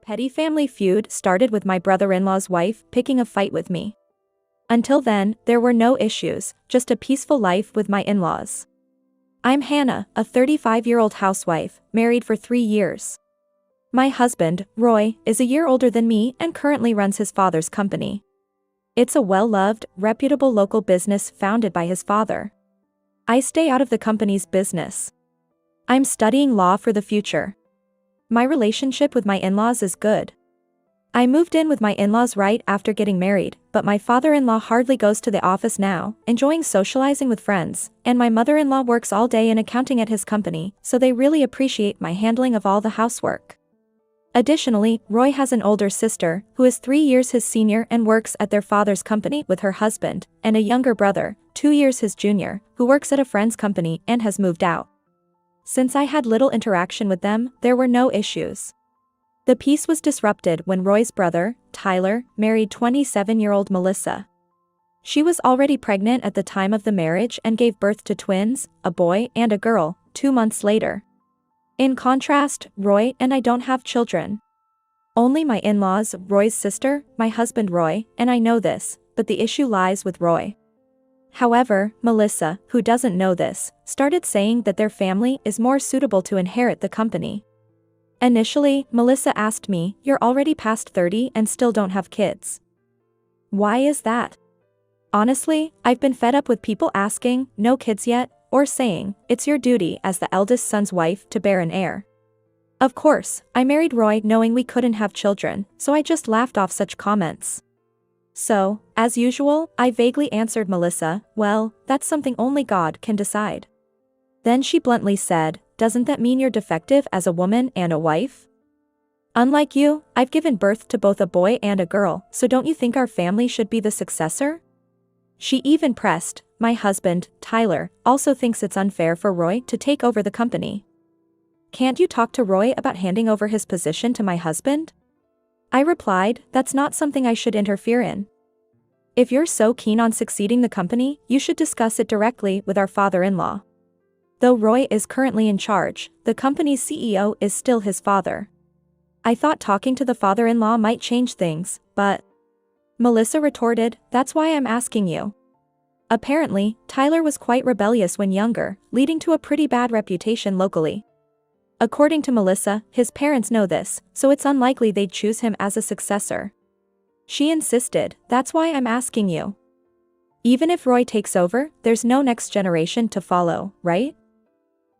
petty family feud started with my brother-in-law's wife picking a fight with me. Until then, there were no issues, just a peaceful life with my in-laws. I'm Hannah, a 35-year-old housewife, married for 3 years. My husband, Roy, is a year older than me and currently runs his father's company. It's a well-loved, reputable local business founded by his father. I stay out of the company's business. I'm studying law for the future. My relationship with my in-laws is good. I moved in with my in-laws right after getting married, but my father-in-law hardly goes to the office now, enjoying socializing with friends, and my mother-in-law works all day in accounting at his company, so they really appreciate my handling of all the housework. Additionally, Roy has an older sister, who is 3 years his senior and works at their father's company with her husband, and a younger brother, 2 years his junior, who works at a friend's company and has moved out. Since I had little interaction with them, there were no issues. The peace was disrupted when Roy's brother, Tyler, married 27-year-old Melissa. She was already pregnant at the time of the marriage and gave birth to twins, a boy and a girl, 2 months later. In contrast, Roy and I don't have children. Only my in-laws, Roy's sister, my husband Roy, and I know this, but the issue lies with Roy. However, Melissa, who doesn't know this, started saying that their family is more suitable to inherit the company. Initially, Melissa asked me, "You're already past 30 and still don't have kids. Why is that?" Honestly, I've been fed up with people asking, "No kids yet?" or saying, "It's your duty as the eldest son's wife to bear an heir." Of course, I married Roy knowing we couldn't have children, so I just laughed off such comments. So, as usual, I vaguely answered Melissa, "Well, that's something only God can decide." Then she bluntly said, "Doesn't that mean you're defective as a woman and a wife? Unlike you, I've given birth to both a boy and a girl, so don't you think our family should be the successor?" She even pressed, "My husband, Tyler, also thinks it's unfair for Roy to take over the company. Can't you talk to Roy about handing over his position to my husband?" I replied, "That's not something I should interfere in. If you're so keen on succeeding the company, you should discuss it directly with our father-in-law. Though Roy is currently in charge, the company's CEO is still his father. I thought talking to the father-in-law might change things, but..." Melissa retorted, "That's why I'm asking you." Apparently, Tyler was quite rebellious when younger, leading to a pretty bad reputation locally. According to Melissa, his parents know this, so it's unlikely they'd choose him as a successor. She insisted, "That's why I'm asking you. Even if Roy takes over, there's no next generation to follow, right?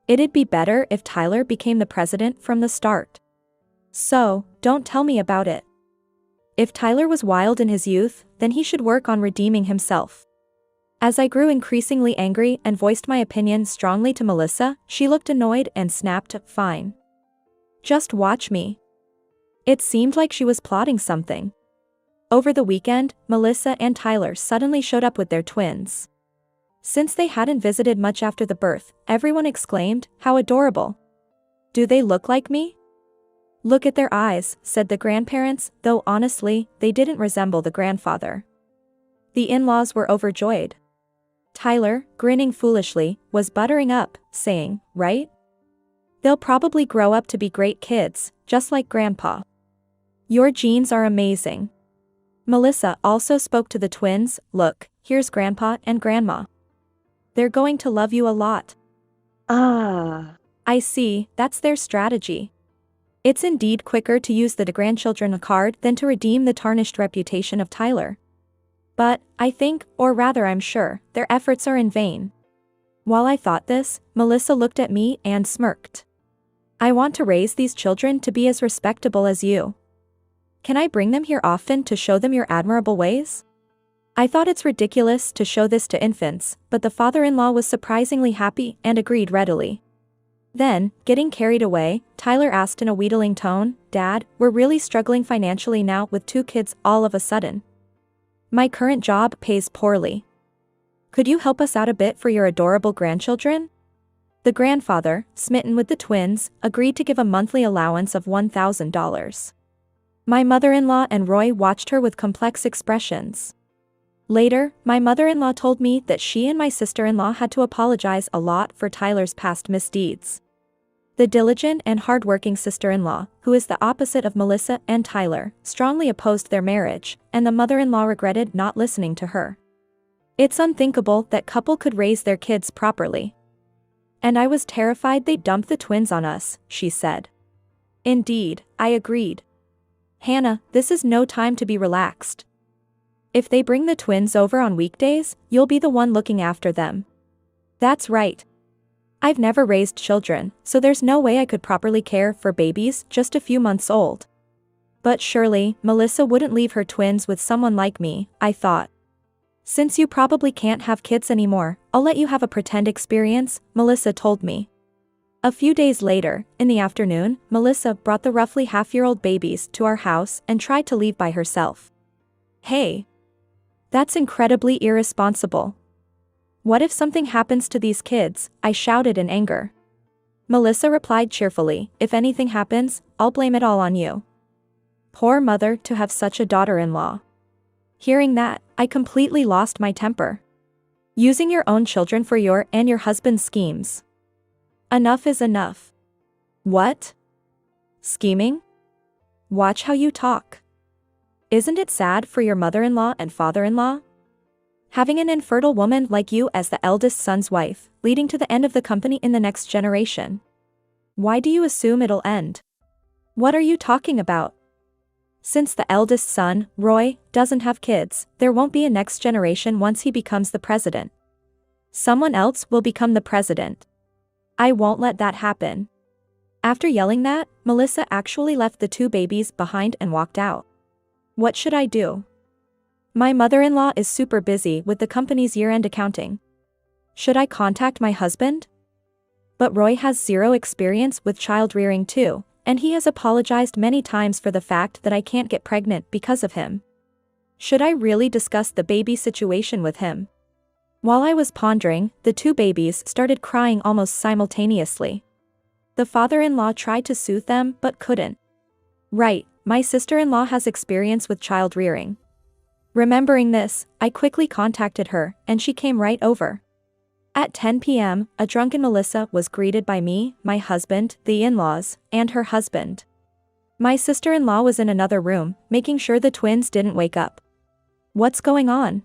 It'd be better if Tyler became the president from the start. So, don't tell me about it. If Tyler was wild in his youth, then he should work on redeeming himself." As I grew increasingly angry and voiced my opinion strongly to Melissa, she looked annoyed and snapped, "Fine. Just watch me." It seemed like she was plotting something. Over the weekend, Melissa and Tyler suddenly showed up with their twins. Since they hadn't visited much after the birth, everyone exclaimed, "How adorable. Do they look like me?" "Look at their eyes," said the grandparents, though honestly, they didn't resemble the grandfather. The in-laws were overjoyed. Tyler, grinning foolishly, was buttering up, saying, "Right? They'll probably grow up to be great kids, just like Grandpa. Your genes are amazing." Melissa also spoke to the twins, "Look, here's Grandpa and Grandma. They're going to love you a lot." Ah, I see, that's their strategy. It's indeed quicker to use the grandchildren card than to redeem the tarnished reputation of Tyler. But, I think, or rather I'm sure, their efforts are in vain. While I thought this, Melissa looked at me and smirked. "I want to raise these children to be as respectable as you. Can I bring them here often to show them your admirable ways?" I thought it's ridiculous to show this to infants, but the father-in-law was surprisingly happy and agreed readily. Then, getting carried away, Tyler asked in a wheedling tone, "Dad, we're really struggling financially now with 2 kids all of a sudden. My current job pays poorly. Could you help us out a bit for your adorable grandchildren?" The grandfather, smitten with the twins, agreed to give a monthly allowance of $1,000. My mother-in-law and Roy watched her with complex expressions. Later, my mother-in-law told me that she and my sister-in-law had to apologize a lot for Tyler's past misdeeds. The diligent and hardworking sister-in-law, who is the opposite of Melissa and Tyler, strongly opposed their marriage, and the mother-in-law regretted not listening to her. It's unthinkable that couple could raise their kids properly. And I was terrified they'd dump the twins on us, she said. Indeed, I agreed. Hannah, this is no time to be relaxed. If they bring the twins over on weekdays, you'll be the one looking after them. That's right. I've never raised children, so there's no way I could properly care for babies just a few months old. But surely, Melissa wouldn't leave her twins with someone like me, I thought. Since you probably can't have kids anymore, I'll let you have a pretend experience, Melissa told me. A few days later, in the afternoon, Melissa brought the roughly half-year-old babies to our house and tried to leave by herself. Hey! That's incredibly irresponsible. What if something happens to these kids? I shouted in anger. Melissa replied cheerfully, if anything happens, I'll blame it all on you. Poor mother to have such a daughter-in-law. Hearing that, I completely lost my temper. Using your own children for your and your husband's schemes. Enough is enough. What? Scheming? Watch how you talk. Isn't it sad for your mother-in-law and father-in-law? Having an infertile woman like you as the eldest son's wife, leading to the end of the company in the next generation. Why do you assume it'll end? What are you talking about? Since the eldest son, Roy, doesn't have kids, there won't be a next generation once he becomes the president. Someone else will become the president. I won't let that happen. After yelling that, Melissa actually left the two babies behind and walked out. What should I do? My mother-in-law is super busy with the company's year-end accounting. Should I contact my husband? But Roy has zero experience with child-rearing too, and he has apologized many times for the fact that I can't get pregnant because of him. Should I really discuss the baby situation with him? While I was pondering, the two babies started crying almost simultaneously. The father-in-law tried to soothe them but couldn't. Right, my sister-in-law has experience with child-rearing. Remembering this, I quickly contacted her, and she came right over. At 10 p.m., a drunken Melissa was greeted by me, my husband, the in-laws, and her husband. My sister-in-law was in another room, making sure the twins didn't wake up. What's going on?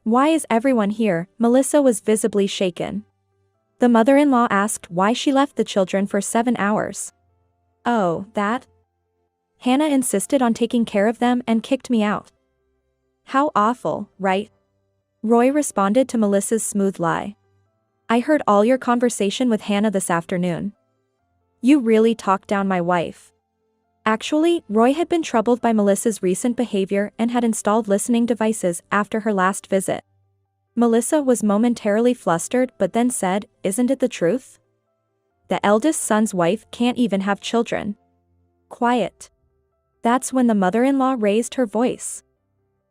Why is everyone here? Melissa was visibly shaken. The mother-in-law asked why she left the children for 7 hours. Oh, that? Hannah insisted on taking care of them and kicked me out. How awful, right? Roy responded to Melissa's smooth lie. I heard all your conversation with Hannah this afternoon. You really talked down my wife. Actually, Roy had been troubled by Melissa's recent behavior and had installed listening devices after her last visit. Melissa was momentarily flustered but then said, isn't it the truth? The eldest son's wife can't even have children. Quiet. That's when the mother-in-law raised her voice.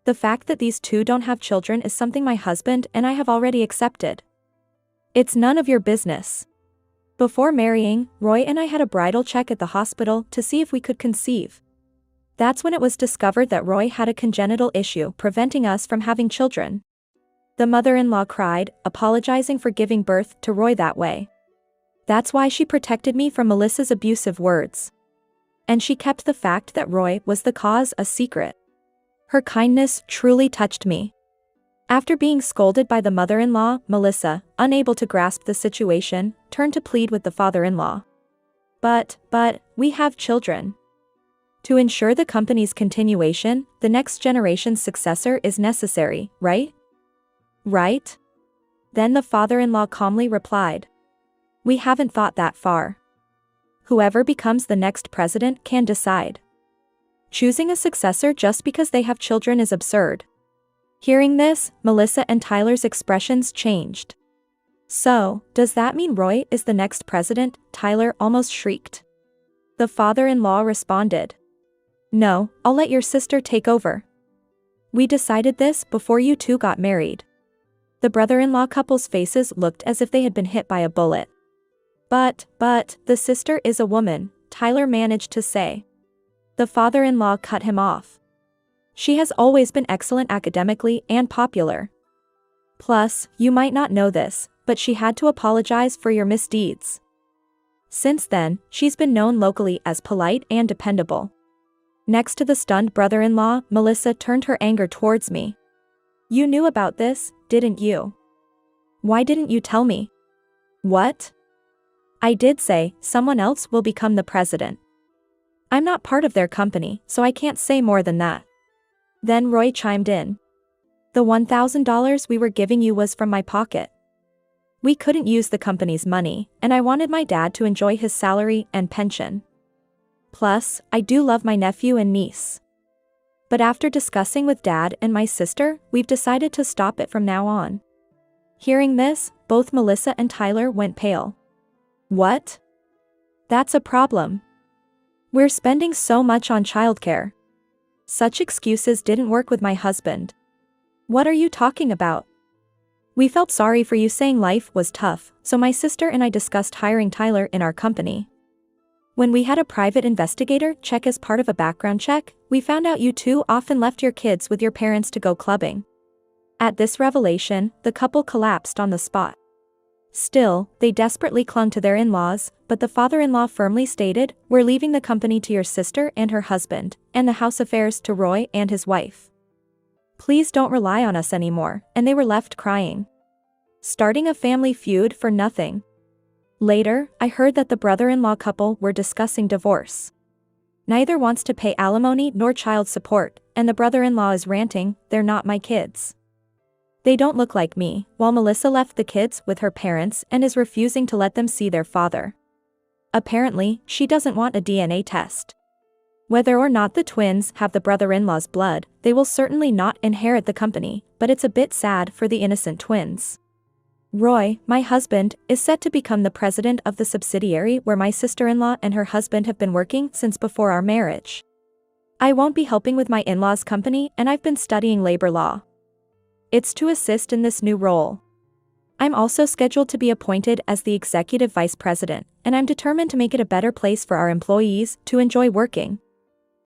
The fact that these two don't have children is something my husband and I have already accepted. It's none of your business. Before marrying, Roy and I had a bridal check at the hospital to see if we could conceive. That's when it was discovered that Roy had a congenital issue preventing us from having children. The mother-in-law cried, apologizing for giving birth to Roy that way. That's why she protected me from Melissa's abusive words. And she kept the fact that Roy was the cause a secret. Her kindness truly touched me. After being scolded by the mother-in-law, Melissa, unable to grasp the situation, turned to plead with the father-in-law. But, we have children. To ensure the company's continuation, the next generation's successor is necessary, right? Right? Then the father-in-law calmly replied. We haven't thought that far. Whoever becomes the next president can decide. Choosing a successor just because they have children is absurd. Hearing this, Melissa and Tyler's expressions changed. So, does that mean Roy is the next president? Tyler almost shrieked. The father-in-law responded. No, I'll let your sister take over. We decided this before you two got married. The brother-in-law couple's faces looked as if they had been hit by a bullet. But, the sister is a woman, Tyler managed to say. The father-in-law cut him off. She has always been excellent academically and popular. Plus, you might not know this, but she had to apologize for your misdeeds. Since then, she's been known locally as polite and dependable. Next to the stunned brother-in-law, Melissa turned her anger towards me. You knew about this, didn't you? Why didn't you tell me? What? I did say, someone else will become the president. I'm not part of their company, so I can't say more than that. Then Roy chimed in. The $1,000 we were giving you was from my pocket. We couldn't use the company's money, and I wanted my dad to enjoy his salary and pension. Plus, I do love my nephew and niece. But after discussing with Dad and my sister, we've decided to stop it from now on. Hearing this, both Melissa and Tyler went pale. What? That's a problem. We're spending so much on childcare. Such excuses didn't work with my husband. What are you talking about? We felt sorry for you saying life was tough, so my sister and I discussed hiring Tyler in our company. When we had a private investigator check as part of a background check, we found out you two often left your kids with your parents to go clubbing. At this revelation, the couple collapsed on the spot. Still, they desperately clung to their in-laws, but the father-in-law firmly stated, we're leaving the company to your sister and her husband, and the house affairs to Roy and his wife. Please don't rely on us anymore, and they were left crying. Starting a family feud for nothing. Later, I heard that the brother-in-law couple were discussing divorce. Neither wants to pay alimony nor child support, and the brother-in-law is ranting, they're not my kids. They don't look like me, while Melissa left the kids with her parents and is refusing to let them see their father. Apparently, she doesn't want a DNA test. Whether or not the twins have the brother-in-law's blood, they will certainly not inherit the company, but it's a bit sad for the innocent twins. Roy, my husband, is set to become the president of the subsidiary where my sister-in-law and her husband have been working since before our marriage. I won't be helping with my in-laws' company, and I've been studying labor law. It's to assist in this new role. I'm also scheduled to be appointed as the executive vice president, and I'm determined to make it a better place for our employees to enjoy working.